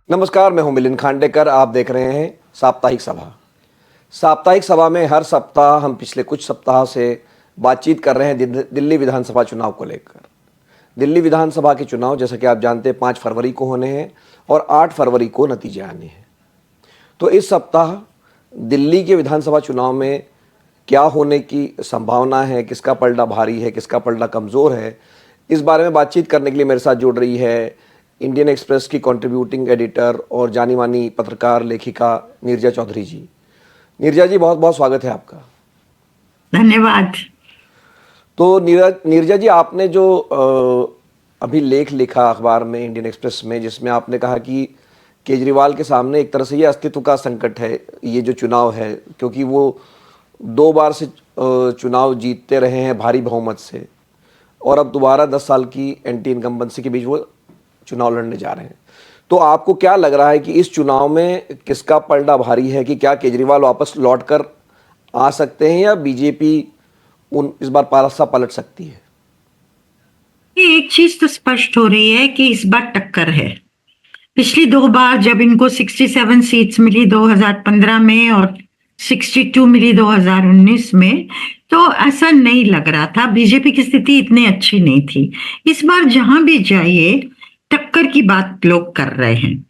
नमस्कार, मैं हूं मिलिंद खांडेकर। आप देख रहे हैं साप्ताहिक सभा। साप्ताहिक सभा में हर सप्ताह हम पिछले कुछ सप्ताह से बातचीत कर रहे हैं दिल्ली विधानसभा चुनाव को लेकर। दिल्ली विधानसभा के चुनाव, जैसा कि आप जानते हैं, 5 फरवरी को होने हैं और 8 फरवरी को नतीजे आने हैं। तो इस सप्ताह दिल्ली के विधानसभा चुनाव में क्या होने की संभावना है, किसका पलड़ा भारी है, किसका पलड़ा कमज़ोर है, इस बारे में बातचीत करने के लिए मेरे साथ जुड़ रही है इंडियन एक्सप्रेस की कंट्रीब्यूटिंग एडिटर और जानी मानी पत्रकार लेखिका नीरजा चौधरी जी। नीरजा जी, बहुत बहुत स्वागत है आपका। धन्यवाद। तो नीरजा जी, आपने जो अभी लेख लिखा अखबार में, इंडियन एक्सप्रेस में, जिसमें आपने कहा कि केजरीवाल के सामने एक तरह से ये अस्तित्व का संकट है, ये जो चुनाव है, क्योंकि वो 2 बार से चुनाव जीतते रहे हैं भारी बहुमत से, और अब दोबारा 10 साल की एंटी इनकम्बेंसी के बीच वो चुनाव लड़ने जा रहे हैं। तो आपको क्या लग रहा है कि इस चुनाव में किसका पलड़ा भारी है? कि क्या केजरीवाल वापस लौटकर आ सकते हैं या बीजेपी इस बार पारसा पलट सकती है? एक चीज तो स्पष्ट हो रही है कि इस बार टक्कर है। पिछली 2 बार जब इनको 67 सीट्स मिली 2015 में और 62 मिली 2019 में, तो ऐसा नहीं लग रहा था, बीजेपी की स्थिति इतनी अच्छी नहीं थी। इस बार जहां भी जाइए टक्कर की बात लोग कर रहे हैं।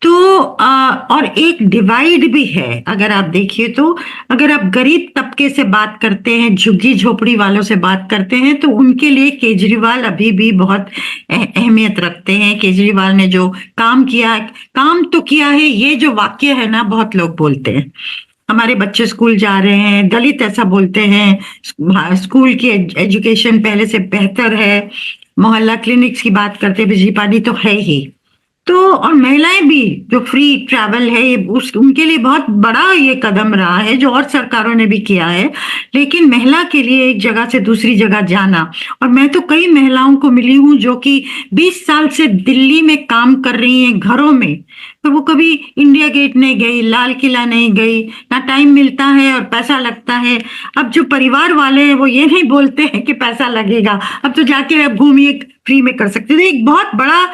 तो और एक डिवाइड भी है। अगर आप देखिए तो अगर आप गरीब तबके से बात करते हैं, झुग्गी झोपड़ी वालों से बात करते हैं, तो उनके लिए केजरीवाल अभी भी बहुत अहमियत रखते हैं। केजरीवाल ने जो काम किया, काम तो किया है, ये जो वाक्य है ना, बहुत लोग बोलते हैं हमारे बच्चे स्कूल जा रहे हैं, दलित ऐसा बोलते हैं, स्कूल की एजुकेशन पहले से बेहतर है, मोहल्ला क्लिनिक्स की बात करते हैं, बिजली पानी तो है ही। तो और महिलाएं भी, जो फ्री ट्रैवल है, ये उनके लिए बहुत बड़ा ये कदम रहा है, जो और सरकारों ने भी किया है। लेकिन महिला के लिए एक जगह से दूसरी जगह जाना, और मैं तो कई महिलाओं को मिली हूं जो कि 20 साल से दिल्ली में काम कर रही हैं घरों में, तो वो कभी इंडिया गेट नहीं गई, लाल किला नहीं गई, ना टाइम मिलता है और पैसा लगता है। अब जो परिवार वाले हैं वो ये नहीं बोलते हैं कि पैसा लगेगा, अब तो जाके आप घूमिए, फ्री में कर सकते हैं। एक बहुत बड़ा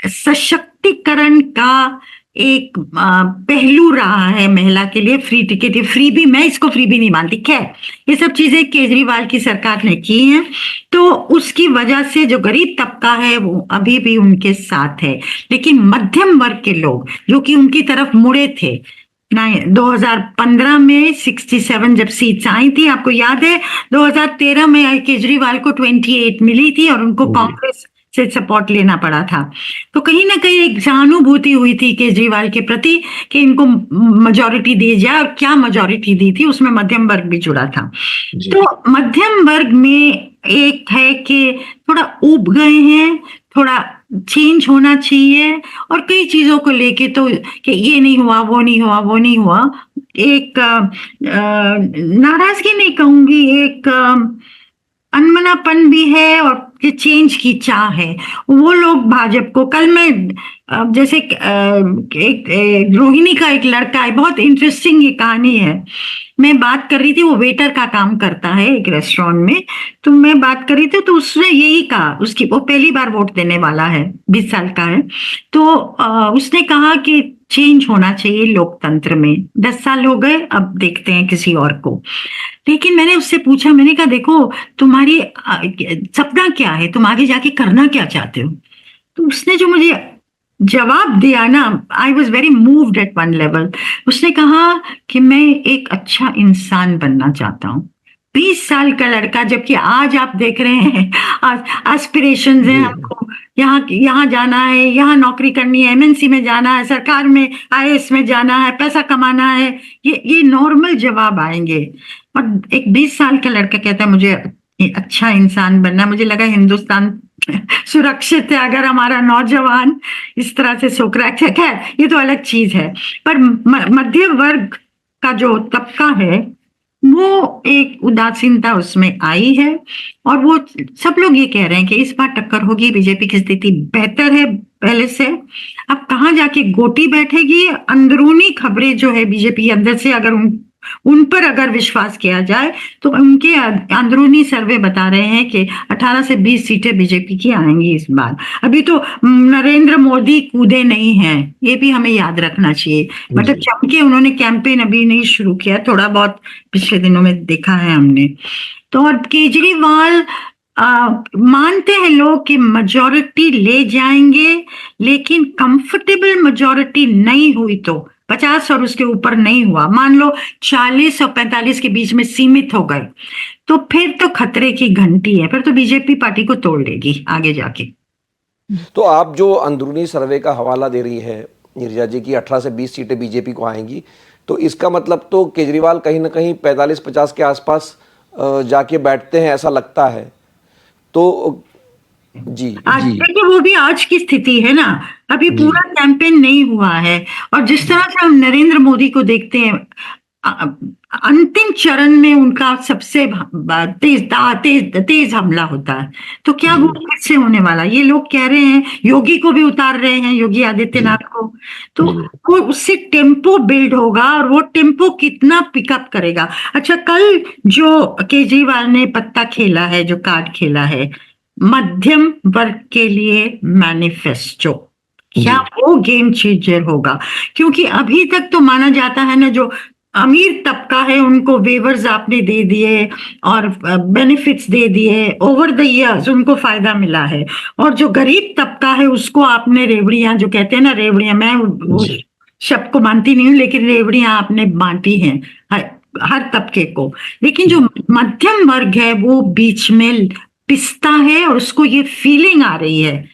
सशक्तिकरण का एक पहलू रहा है महिला के लिए। फ्री टिकट, ये फ्री भी, मैं इसको फ्री भी नहीं मानती। खैर, ये सब चीजें केजरीवाल की सरकार ने की हैं, तो उसकी वजह से जो गरीब तबका है वो अभी भी उनके साथ है। लेकिन मध्यम वर्ग के लोग जो कि उनकी तरफ मुड़े थे, 2015 में 67 जब सीट्स आई थी, आपको याद है, 2013 में केजरीवाल को 28 मिली थी और उनको कांग्रेस से सपोर्ट लेना पड़ा था। तो कहीं ना कहीं एक सहानुभूति हुई थी केजरीवाल के प्रति कि इनको मेजॉरिटी दी जाए, और क्या मेजॉरिटी दी थी, उसमें मध्यम वर्ग भी जुड़ा था। तो मध्यम वर्ग में एक है कि थोड़ा ऊब गए हैं, थोड़ा चेंज होना चाहिए, और कई चीजों को लेके तो कि ये नहीं हुआ, वो नहीं हुआ, वो नहीं हुआ, एक नाराजगी नहीं कहूंगी, एक अनमनापन भी है, और ये चेंज की चाह है। वो लोग भाजपा को, कल मैं जैसे एक रोहिणी का एक लड़का है, बहुत इंटरेस्टिंग ये कहानी है, मैं बात कर रही थी, वो वेटर का काम करता है एक रेस्टोरेंट में, तो मैं बात कर रही थी, तो उसने यही कहा, उसकी वो पहली बार वोट देने वाला है, 20 साल का है, तो उसने कहा कि चेंज होना चाहिए लोकतंत्र में। 10 साल हो गए, अब देखते हैं किसी और को। लेकिन मैंने उससे पूछा, मैंने कहा देखो, तुम्हारी सपना क्या है, तुम आगे जाके करना क्या चाहते हो? तो उसने जो मुझे जवाब दिया ना, I was very moved at one level. उसने कहा कि मैं एक अच्छा इंसान बनना चाहता हूँ। 20 साल का लड़का, जबकि आज आप देख रहे हैं एस्पिरेशंस हैं हमको, यहाँ जाना है, यहाँ नौकरी करनी है, एमएनसी में जाना है, सरकार में आईएएस में जाना है, पैसा कमाना है, ये नॉर्मल जवाब आएंगे। और एक 20 साल का लड़का कहता है मुझे अच्छा इंसान बनना। मुझे लगा हिंदुस्तान सुरक्षित है अगर हमारा नौजवान इस तरह से सोच रहा है। खैर, ये तो अलग चीज है, पर मध्य वर्ग का जो तबका है, वो एक उदासीनता उसमें आई है, और वो सब लोग ये कह रहे हैं कि इस बार टक्कर होगी, बीजेपी की स्थिति बेहतर है पहले से। अब कहाँ जाके गोटी बैठेगी, अंदरूनी खबरें जो है बीजेपी अंदर से, अगर उन पर अगर विश्वास किया जाए तो उनके अंदरूनी सर्वे बता रहे हैं कि 18 से 20 सीटें बीजेपी की आएंगी इस बार। अभी तो नरेंद्र मोदी कूदे नहीं हैं, ये भी हमें याद रखना चाहिए। मतलब जी चमके उन्होंने कैंपेन अभी नहीं शुरू किया, थोड़ा बहुत पिछले दिनों में देखा है हमने। तो और केजरीवाल मानते हैं लोग कि मेजॉरिटी ले जाएंगे, लेकिन कंफर्टेबल मेजॉरिटी नहीं हुई तो 50 और उसके ऊपर नहीं हुआ, मान लो 40 और 45 के बीच में सीमित हो गए, तो फिर तो खतरे की घंटी है, फिर तो बीजेपी पार्टी को तोड़ देगी आगे जाके। तो आप जो अंदरूनी सर्वे का हवाला दे रही है नीरजा जी की 18 से 20 सीटें बीजेपी को आएंगी, तो इसका मतलब तो केजरीवाल कहीं ना कहीं 45-50 के आसपास जाके बैठते हैं ऐसा लगता है। तो जी आज देखिए वो भी आज की स्थिति है ना, अभी पूरा कैंपेन नहीं हुआ है। और जिस तरह से हम नरेंद्र मोदी को देखते हैं, अंतिम चरण में उनका सबसे तेज हमला होता है, तो क्या वो फिर से होने वाला? ये लोग कह रहे हैं, योगी को भी उतार रहे हैं, योगी आदित्यनाथ को, तो वो उससे टेम्पो बिल्ड होगा, और वो टेम्पो कितना पिकअप करेगा। अच्छा, कल जो केजरीवाल ने पत्ता खेला है, जो कार्ड खेला है, मध्यम वर्ग के लिए मैनिफेस्टो, क्या वो गेम चेंजर होगा? क्योंकि अभी तक तो माना जाता है ना, जो अमीर तबका है उनको वेवर्स आपने दे दिए और बेनिफिट्स दे दिए, ओवर द इयर्स उनको फायदा मिला है, और जो गरीब तबका है उसको आपने रेवड़ियां, जो कहते हैं ना रेवड़ियां, मैं वो शब्द को मानती नहीं हूँ, लेकिन रेवड़ियां आपने बांटी हैं हर तबके को। लेकिन जो मध्यम वर्ग है वो बीच में पिसता है, और उसको ये फीलिंग आ रही है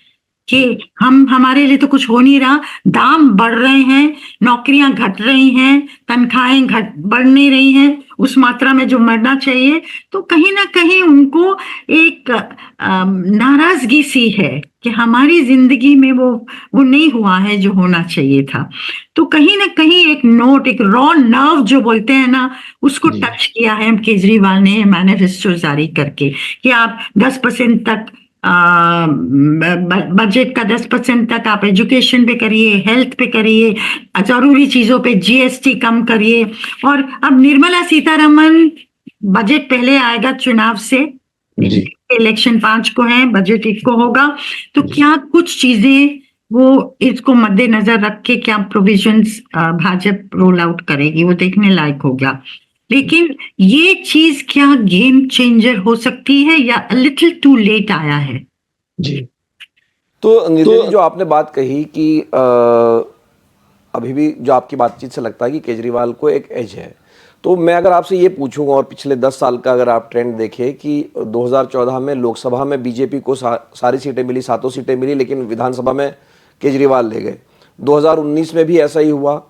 कि हमारे लिए तो कुछ हो नहीं रहा, दाम बढ़ रहे हैं, नौकरियां घट रही हैं, तनख्वाहें बढ़ नहीं रही हैं उस मात्रा में जो बढ़ना चाहिए। तो कहीं ना कहीं उनको एक नाराजगी सी है कि हमारी जिंदगी में वो नहीं हुआ है जो होना चाहिए था। तो कहीं ना कहीं एक नोट, एक रॉ नर्व जो बोलते हैं ना, उसको टच किया है केजरीवाल ने मैनिफेस्टो जारी करके, कि आप 10% तक बजट का 10% तक आप एजुकेशन पे करिए, हेल्थ पे करिए, जरूरी चीजों पे जीएसटी कम करिए। और अब निर्मला सीतारमण, बजट पहले आएगा चुनाव से, इलेक्शन 5 को है, बजट 1 को होगा, तो क्या कुछ चीजें वो इसको मद्देनजर रख के क्या प्रोविजंस भाजपा रोल आउट करेगी, वो देखने लायक होगा। लेकिन ये चीज क्या गेम चेंजर हो सकती है, या लिटिल टू लेट आया है? जी, तो नीरज जी, जो आपने बात कही कि अभी भी जो आपकी बातचीत से लगता है कि केजरीवाल को एक एज है, तो मैं अगर आपसे ये पूछूंगा, और पिछले 10 साल का अगर आप ट्रेंड देखें कि 2014 में लोकसभा में बीजेपी को सारी सीटें मिली, 7 सीटें मिली, लेकिन विधानसभा में केजरीवाल ले गए। 2019 में भी ऐसा ही हुआ,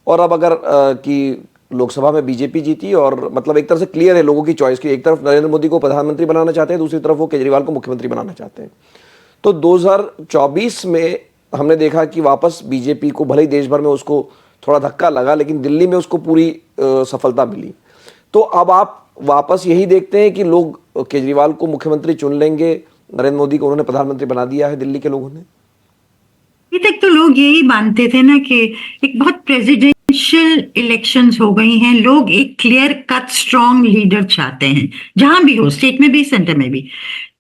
और अब अगर कि लोकसभा में बीजेपी जीती, और मतलब एक तरह से क्लियर है लोगों की चॉइस की, एक तरफ नरेंद्र मोदी को प्रधानमंत्री बनाना चाहते हैं, दूसरी तरफ वो केजरीवाल को मुख्यमंत्री बनाना चाहते हैं। तो 2024 में हमने देखा कि वापस बीजेपी को, भले ही देश भर में उसको थोड़ा धक्का लगा, लेकिन दिल्ली में उसको पूरी सफलता मिली। तो अब आप वापस यही देखते हैं कि लोग केजरीवाल को मुख्यमंत्री चुन लेंगे, नरेंद्र मोदी को उन्होंने प्रधानमंत्री बना दिया है दिल्ली के लोगों ने? अभी तक तो लोग यही मानते थे ना कि एक बहुत प्रेसिडेंशियल इलेक्शंस हो गई हैं, लोग एक क्लियर कट स्ट्रॉन्ग लीडर चाहते हैं, जहां भी हो, स्टेट में भी, सेंटर में भी।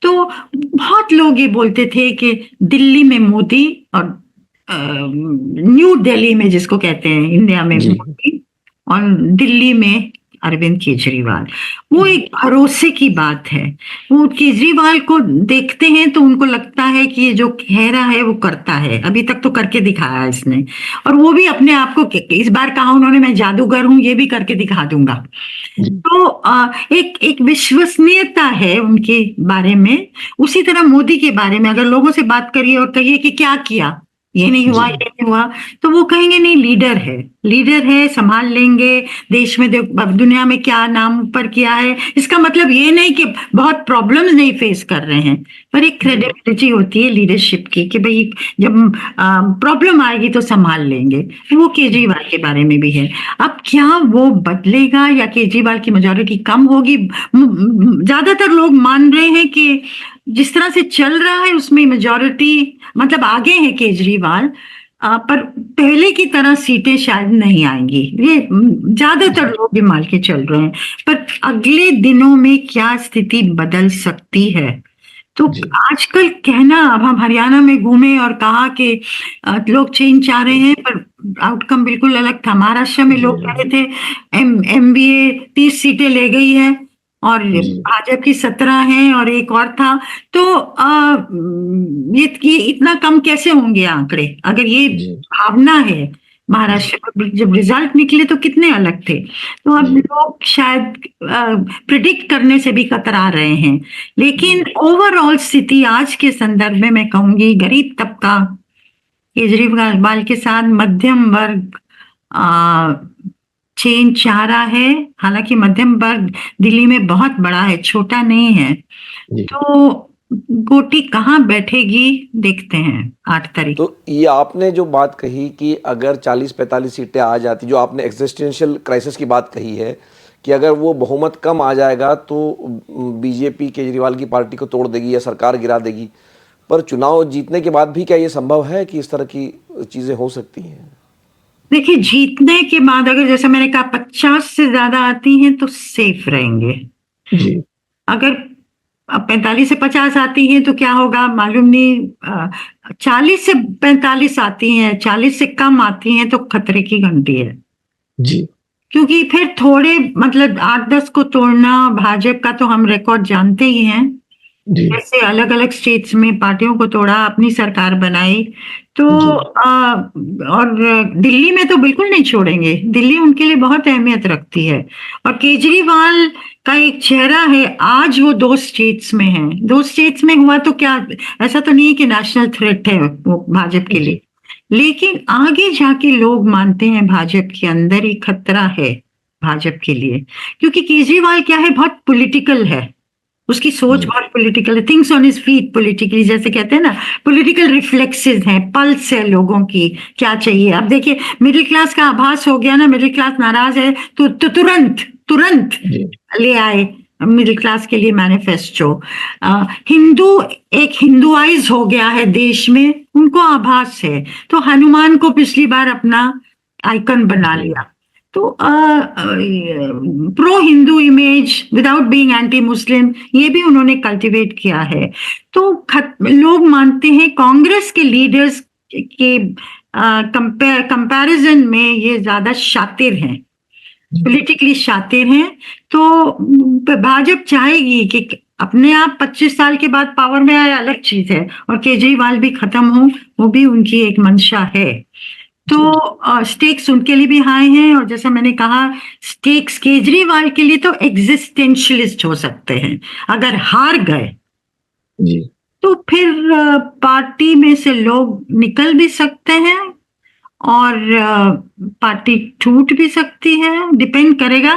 तो बहुत लोग ये बोलते थे कि दिल्ली में मोदी, और न्यू दिल्ली में जिसको कहते हैं इंडिया में मोदी, और दिल्ली में अरविंद केजरीवाल। वो एक भरोसे की बात है, वो केजरीवाल को देखते हैं तो उनको लगता है कि ये जो कह रहा है वो करता है, अभी तक तो करके दिखाया इसने, और वो भी अपने आप को, इस बार कहा उन्होंने मैं जादूगर हूं, ये भी करके दिखा दूंगा। तो एक विश्वसनीयता है उनके बारे में। उसी तरह मोदी के बारे में अगर लोगों से बात करिए और कहिए कि क्या किया, ये नहीं हुआ, ये नहीं हुआ, तो वो कहेंगे नहीं, लीडर है, लीडर है, संभाल लेंगे, देश में दुनिया में क्या नाम ऊपर किया है। इसका मतलब ये नहीं कि बहुत प्रॉब्लम्स नहीं फेस कर रहे हैं, पर एक क्रेडिबिलिटी होती है लीडरशिप की कि भाई जब प्रॉब्लम आएगी तो संभाल लेंगे। वो केजरीवाल के बारे में भी है। अब क्या वो बदलेगा, या केजरीवाल की मेजॉरिटी कम होगी? ज्यादातर लोग मान रहे हैं कि जिस तरह से चल रहा है उसमें मेजॉरिटी, मतलब आगे है केजरीवाल, पर पहले की तरह सीटें शायद नहीं आएंगी, ये ज्यादातर लोग भी मान के चल रहे हैं। पर अगले दिनों में क्या स्थिति बदल सकती है, तो जी आजकल कहना, अब हम हरियाणा में घूमे और कहा कि लोग चेंज चाह रहे हैं, पर आउटकम बिल्कुल अलग था। महाराष्ट्र में जी लोग कह जी रहे थे एमबीए 30 सीटें ले गई है और जी भाजपा की 17 हैं और एक और था। तो ये इतना कम कैसे होंगे आंकड़े, अगर ये जी भावना है। जी महाराष्ट्र में जब रिजल्ट निकले तो कितने अलग थे। तो अब जी लोग शायद प्रिडिक्ट करने से भी कतरा रहे हैं। लेकिन ओवरऑल स्थिति आज के संदर्भ में मैं कहूंगी, गरीब तबका केजरीवाल के साथ मध्यम वर्ग आ, चेंज चाह रहा है। हालांकि मध्यम वर्ग दिल्ली में बहुत बड़ा है, छोटा नहीं है। जी। तो गोटी कहाँ बैठेगी देखते हैं 8 तारीख। तो ये आपने जो बात कही कि अगर 40-45 सीटें आ जाती, जो आपने एग्जिस्टेंशियल क्राइसिस की बात कही है कि अगर वो बहुमत कम आ जाएगा तो बीजेपी केजरीवाल की पार्टी को तोड़ देगी या सरकार गिरा देगी, पर चुनाव जीतने के बाद भी क्या ये संभव है कि इस तरह की चीज़ें हो सकती हैं? देखिए, जीतने के बाद अगर जैसा मैंने कहा 50 से ज्यादा आती हैं तो सेफ रहेंगे। जी अगर 45 से 50 आती हैं तो क्या होगा मालूम नहीं। 40 से 45 आती हैं, 40 से कम आती हैं तो खतरे की घंटी है। जी क्योंकि फिर थोड़े मतलब 8-10 को तोड़ना, भाजपा का तो हम रिकॉर्ड जानते ही हैं। जी जैसे अलग अलग स्टेट्स में पार्टियों को तोड़ा, अपनी सरकार बनाई। तो जी और दिल्ली में तो बिल्कुल नहीं छोड़ेंगे, दिल्ली उनके लिए बहुत अहमियत रखती है। और केजरीवाल का एक चेहरा है, आज वो 2 स्टेट्स में है। 2 स्टेट्स में हुआ तो क्या, ऐसा तो नहीं है कि नेशनल थ्रेट है वो भाजपा के लिए। लेकिन आगे जाके लोग मानते हैं भाजपा के अंदर ही खतरा है भाजपा के लिए। क्योंकि केजरीवाल क्या है, बहुत पॉलिटिकल है, उसकी सोच जी बहुत पॉलिटिकल है, things on his feet politically, जैसे कहते हैं ना, पॉलिटिकल रिफ्लेक्सेस हैं, पल्स है लोगों की क्या चाहिए। अब देखिए, मिडिल क्लास का आभास हो गया ना, मिडिल क्लास नाराज है तो तुरंत तुरंत जी ले आए मिडिल क्लास के लिए मैनिफेस्टो। हिंदू एक हिंदुआइज हो गया है देश में, उनको आभास है, तो हनुमान को पिछली बार अपना आइकन बना जी लिया। तो pro Hindu image without being anti Muslim, ये भी उन्होंने कल्टीवेट किया है। तो लोग मानते हैं कांग्रेस के लीडर्स के कंपैरिजन में ये ज्यादा शातिर हैं, पॉलिटिकली शातिर हैं। तो भाजपा चाहेगी कि अपने आप 25 साल के बाद पावर में आए, अलग चीज है, और केजरीवाल भी खत्म हो, वो भी उनकी एक मंशा है। तो स्टेक्स उनके लिए भी हाई हैं, और जैसा मैंने कहा, स्टेक्स केजरीवाल के लिए तो एग्जिस्टेंशियलिस्ट हो सकते हैं। अगर हार गए जी तो फिर पार्टी में से लोग निकल भी सकते हैं और पार्टी टूट भी सकती है, डिपेंड करेगा।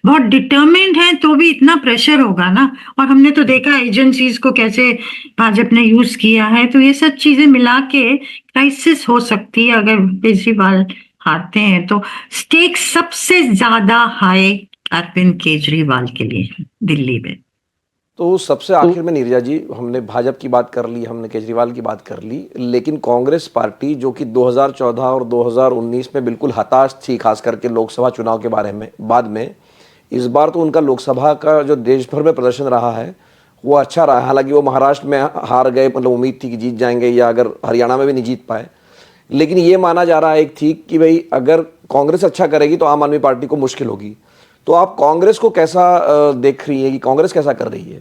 बहुत डिटर्मिन्ड है तो भी इतना प्रेशर होगा ना, और हमने तो देखा एजेंसीज को कैसे भाजपा ने यूज किया है। तो ये सब चीजें मिला के क्राइसिस हो सकती है अगर केजरीवाल हारते हैं तो। स्टेक्स सबसे ज्यादा हाई अरविंद केजरीवाल के लिए दिल्ली में। तो सबसे आखिर में नीरजा जी, हमने भाजपा की बात कर ली, हमने केजरीवाल की बात कर ली, लेकिन कांग्रेस पार्टी जो कि 2014 और 2019 में बिल्कुल हताश थी, खास करके लोकसभा चुनाव के बारे में, बाद में इस बार तो उनका लोकसभा का जो देश भर में प्रदर्शन रहा है वो अच्छा रहा है। हालांकि वो महाराष्ट्र में हार गए, मतलब उम्मीद थी कि जीत जाएंगे, या अगर हरियाणा में भी नहीं जीत पाए, लेकिन ये माना जा रहा है एक थी कि भाई अगर कांग्रेस अच्छा करेगी तो आम आदमी पार्टी को मुश्किल होगी। तो आप कांग्रेस को कैसा देख रही है कि कांग्रेस कैसा कर रही है?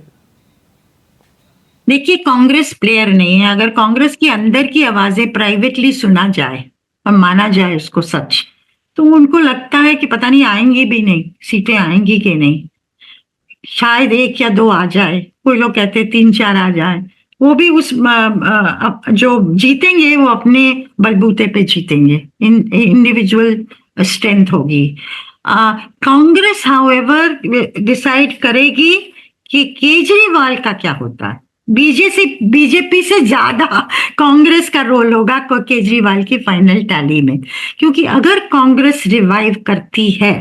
देखिए, कांग्रेस प्लेयर नहीं है। अगर कांग्रेस की अंदर की आवाजें प्राइवेटली सुना जाए और माना जाए उसको सच, तो उनको लगता है कि पता नहीं आएंगी भी नहीं, सीटें आएंगी कि नहीं, शायद 1 या 2 आ जाए, कोई लोग कहते 3-4 आ जाए। वो भी उस जो जीतेंगे वो अपने बलबूते पे जीतेंगे, इंडिविजुअल स्ट्रेंथ होगी। कांग्रेस हाउएवर डिसाइड करेगी कि केजरीवाल का क्या होता है। बीजेपी से ज्यादा कांग्रेस का रोल होगा केजरीवाल की फाइनल टैली में। क्योंकि अगर कांग्रेस रिवाइव करती है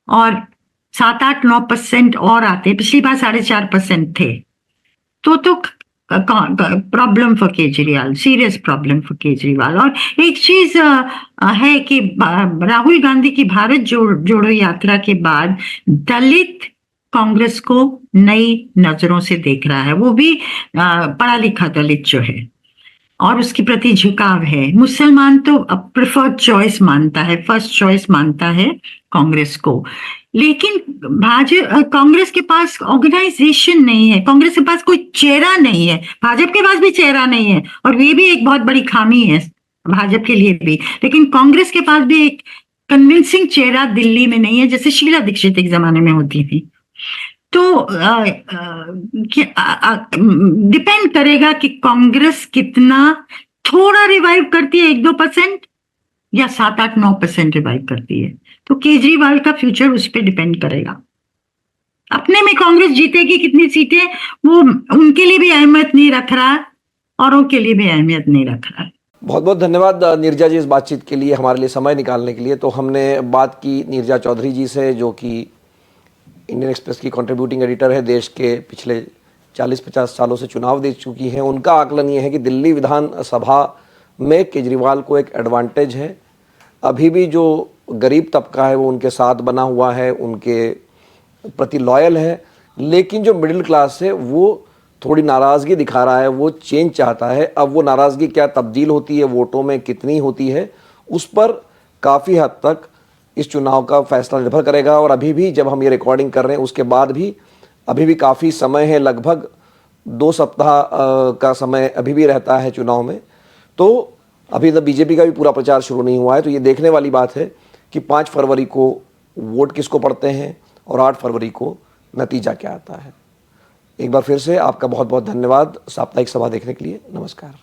और 7-8-9% और आते, पिछली बार 4.5% थे, तो problem for Kejriwal, serious problem for Kejriwal. और एक चीज है कि राहुल गांधी की भारत जोड़ो यात्रा के बाद दलित कांग्रेस को नई नजरों से देख रहा है, वो भी पढ़ा लिखा दलित जो है, और उसके प्रति झुकाव है। मुसलमान तो प्रेफर्ड चॉइस मानता है, फर्स्ट चॉइस मानता है कांग्रेस को। लेकिन कांग्रेस के पास ऑर्गेनाइजेशन नहीं है, कांग्रेस के पास कोई चेहरा नहीं है, भाजपा के पास भी चेहरा नहीं है, और ये भी एक बहुत बड़ी खामी है भाजपा के लिए भी। लेकिन कांग्रेस के पास भी एक कन्विंसिंग चेहरा दिल्ली में नहीं है, जैसे शीला दीक्षित एक जमाने में होती थी। तो डिपेंड करेगा कि कांग्रेस कितना थोड़ा रिवाइव करती है, 1-2% या 7-8-9% रिवाइव करती है। तो केजरीवाल का फ्यूचर उस पर डिपेंड करेगा। अपने में कांग्रेस जीतेगी कितनी सीटें, वो उनके लिए भी अहमियत नहीं रख रहा, औरों के लिए भी अहमियत नहीं रख रहा है। बहुत बहुत धन्यवाद नीरजा जी इस बातचीत के लिए, हमारे लिए समय निकालने के लिए। तो हमने बात की नीरजा चौधरी जी से, जो कि इंडियन एक्सप्रेस की कंट्रीब्यूटिंग एडिटर है, देश के पिछले 40-50 सालों से चुनाव दे चुकी हैं। उनका आकलन ये है कि दिल्ली विधानसभा में केजरीवाल को एक एडवांटेज है। अभी भी जो गरीब तबका है वो उनके साथ बना हुआ है, उनके प्रति लॉयल है, लेकिन जो मिडिल क्लास है वो थोड़ी नाराज़गी दिखा रहा है, वो चेंज चाहता है। अब वो नाराज़गी क्या तब्दील होती है, वोटों में कितनी होती है, उस पर काफ़ी हद तक इस चुनाव का फैसला निर्भर करेगा। और अभी भी जब हम ये रिकॉर्डिंग कर रहे हैं उसके बाद भी अभी भी काफ़ी समय है, लगभग 2 सप्ताह का समय अभी भी रहता है चुनाव में। तो अभी तक बीजेपी का भी पूरा प्रचार शुरू नहीं हुआ है। तो ये देखने वाली बात है कि 5 फरवरी को वोट किसको पड़ते हैं और 8 फरवरी को नतीजा क्या आता है। एक बार फिर से आपका बहुत बहुत धन्यवाद साप्ताहिक सभा देखने के लिए। नमस्कार।